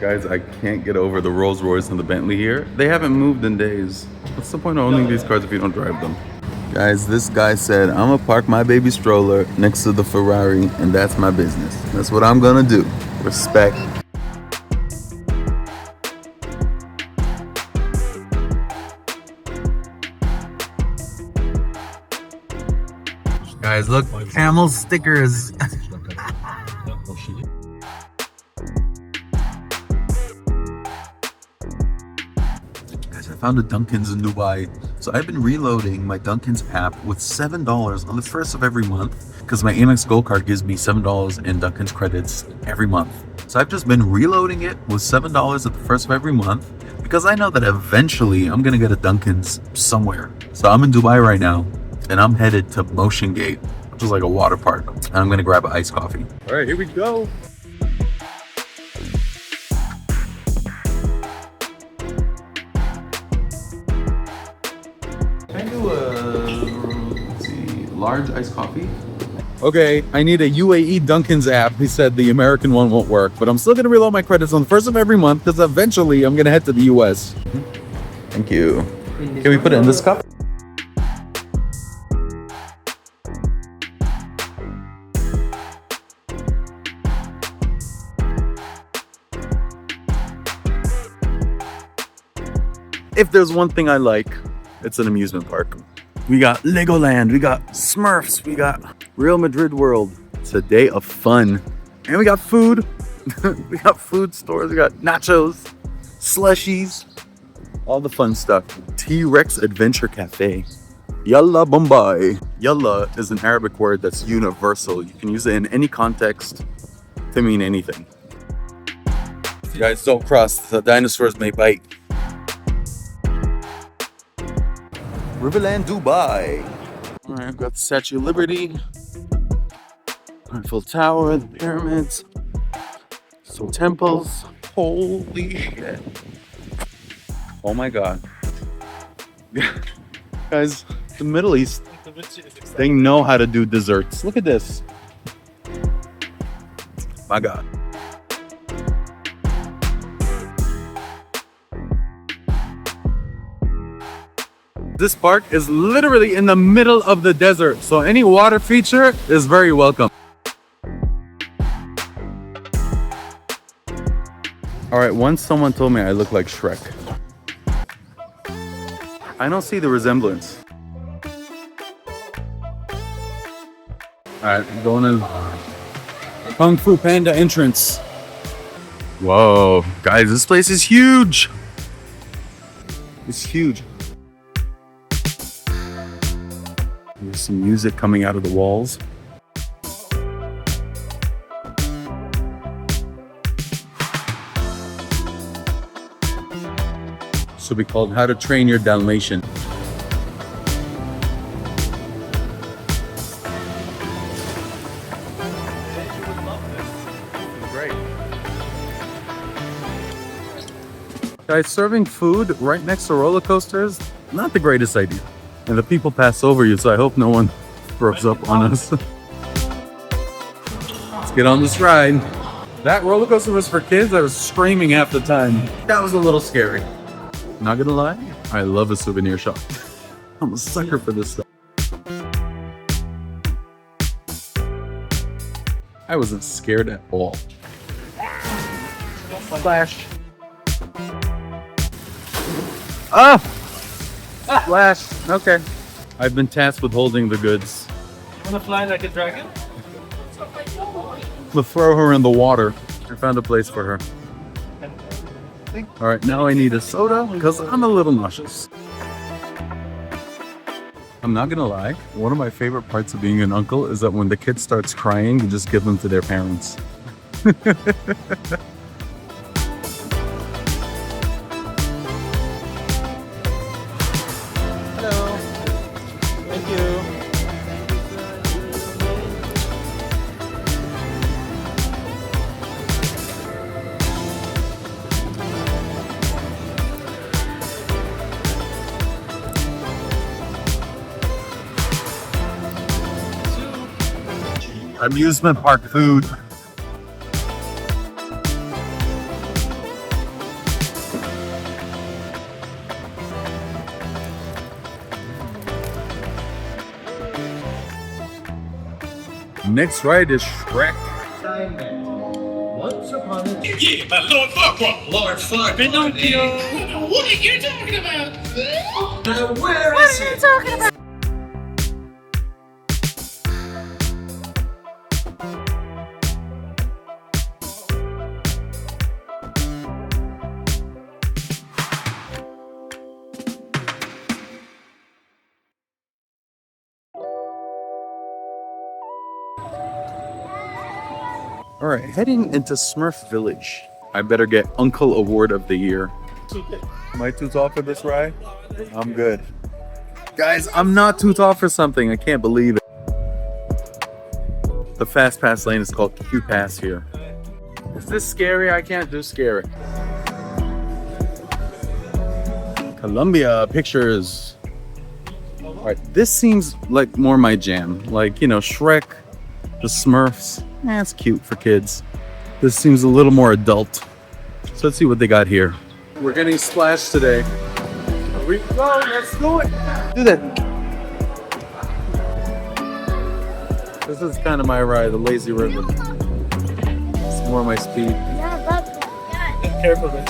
Guys, I can't get over the Rolls-Royce and the Bentley here. They haven't moved in days. What's the point of owning these cars if you don't drive them? Guys, this guy said, I'm gonna park my baby stroller next to the Ferrari, and that's my business. That's what I'm gonna do. Respect. Guys, look, camel stickers. Guys, I found a Dunkin's in Dubai. So I've been reloading my Dunkin's app with $7 on the first of every month because my Amex Gold Card gives me $7 in Dunkin's credits every month. So I've just been reloading it with $7 at the first of every month because I know that eventually I'm gonna get a Dunkin's somewhere. So I'm in Dubai right now and I'm headed to Motiongate, which is like a water park, and I'm gonna grab an iced coffee. All right, here we go. Large iced coffee. Okay, I need a UAE Dunkin's app. He said the American one won't work, but I'm still gonna reload my credits on the first of every month because eventually I'm gonna head to the US. Thank you. Can we put it in this cup? If there's one thing I like, it's an amusement park. We got Legoland, we got Smurfs, we got Real Madrid World. It's a day of fun. And we got food. We got food stores, we got nachos, slushies, all the fun stuff. T-Rex Adventure Cafe. Yalla Bombay. Yalla is an Arabic word that's universal. You can use it in any context to mean anything. You guys don't cross, the dinosaurs may bite. Riverland, Dubai. All right, I've got the Statue of Liberty, Eiffel Tower, the pyramids, some temples. Holy shit. Oh my God. Guys, the Middle East, they know how to do desserts. Look at this. My God. This park is literally in the middle of the desert, so any water feature is very welcome. All right, once someone told me I look like Shrek. I don't see the resemblance. All right, I'm going to Kung Fu Panda entrance. Whoa, guys, this place is huge. It's huge. There's some music coming out of the walls. This will be called How to Train Your Dalmatian. Great. Guys, serving food right next to roller coasters, not the greatest idea. And the people pass over you, so I hope no one throws up on us. Let's get on this ride. That roller coaster was for kids. I was screaming half the time. That was a little scary. Not gonna lie, I love a souvenir shop. I'm a sucker for this stuff. I wasn't scared at all. Splash. Ah! Splash. Okay. I've been tasked with holding the goods. You wanna fly like a dragon? We'll throw her in the water. I found a place for her. All right, now I need a soda because I'm a little nauseous. I'm not gonna lie, one of my favorite parts of being an uncle is that when the kid starts crying, you just give them to their parents. Hello. Thank you. Amusement park food. Next ride is Shrek. Once upon a time. Yeah, but Lord Farquaad. Lord Farquaad. Pinocchio. What are you talking about? Where is he? All right, heading into Smurf Village. I better get Uncle Award of the Year. Am I too tall for this ride? I'm good. Guys, I'm not too tall for something. I can't believe it. The fast pass lane is called Q Pass here. Is this scary? I can't do scary. Columbia pictures. All right, this seems like more my jam. Like, you know, Shrek, the Smurfs. It's cute for kids. This seems a little more adult. So let's see what they got here. We're getting splashed today. Here we go, let's do it. Do that. This is kind of my ride, the lazy river. It's more my speed. Careful, man.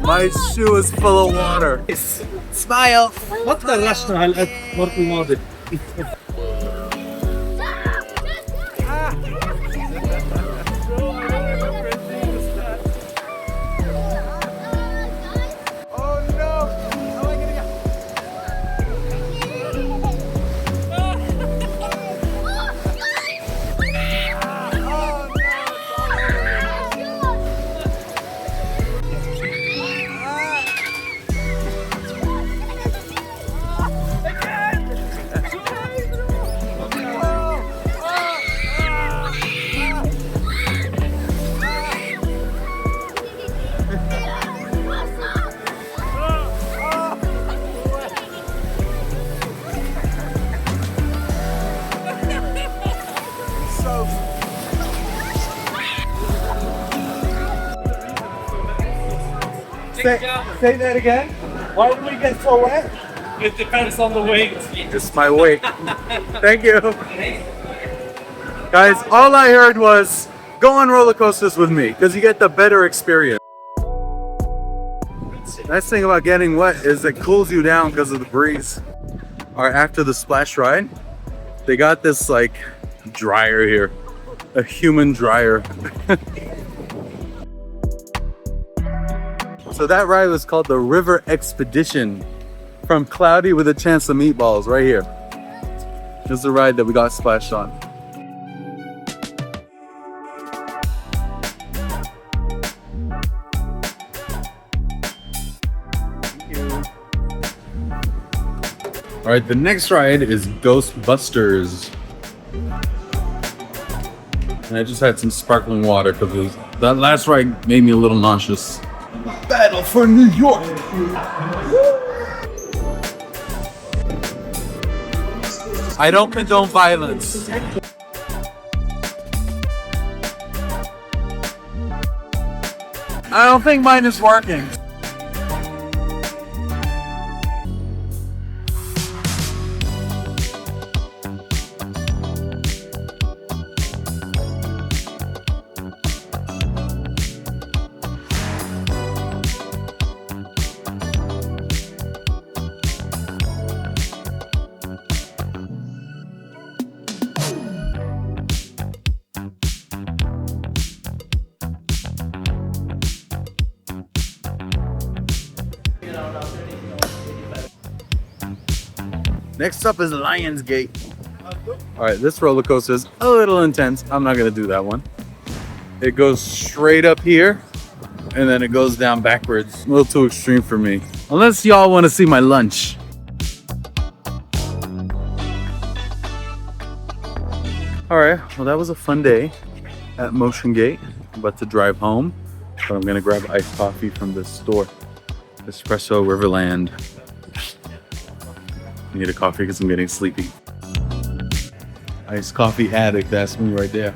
My shoe is full of water. Smile. ما تغشنا هالقد مرة الماضي. Say that again. Why did we get so wet? It depends on the weight. It's my weight. Thank you. Guys, all I heard was go on roller coasters with me because you get the better experience. Nice thing about getting wet is it cools you down because of the breeze. All right, after the splash ride, they got this like dryer here, a human dryer. So that ride was called the River Expedition from Cloudy with a Chance of Meatballs right here. This is the ride that we got splashed on. Thank you. All right, the next ride is Ghostbusters. And I just had some sparkling water because that last ride made me a little nauseous. Battle for New York! I don't condone violence. I don't think mine is working. Next up is Lionsgate. All right, this roller coaster is a little intense. I'm not gonna do that one. It goes straight up here, and then it goes down backwards. A little too extreme for me. Unless y'all wanna see my lunch. All right, well that was a fun day at Motiongate. I'm about to drive home, but I'm gonna grab iced coffee from this store. Espresso Riverland. I need a coffee because I'm getting sleepy. Iced coffee addict, that's me right there.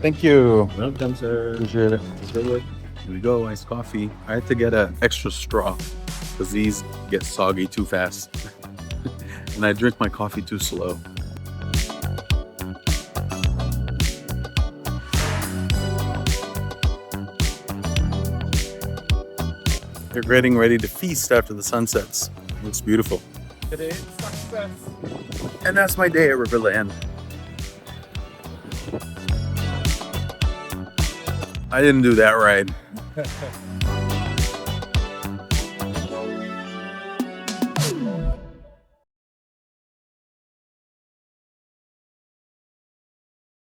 Thank you. Welcome, sir. Appreciate it. Here we go, iced coffee. I had to get an extra straw because these get soggy too fast. And I drink my coffee too slow. They're getting ready to feast after the sun sets. Looks beautiful. Today's success. And that's my day at Riverland. I didn't do that ride.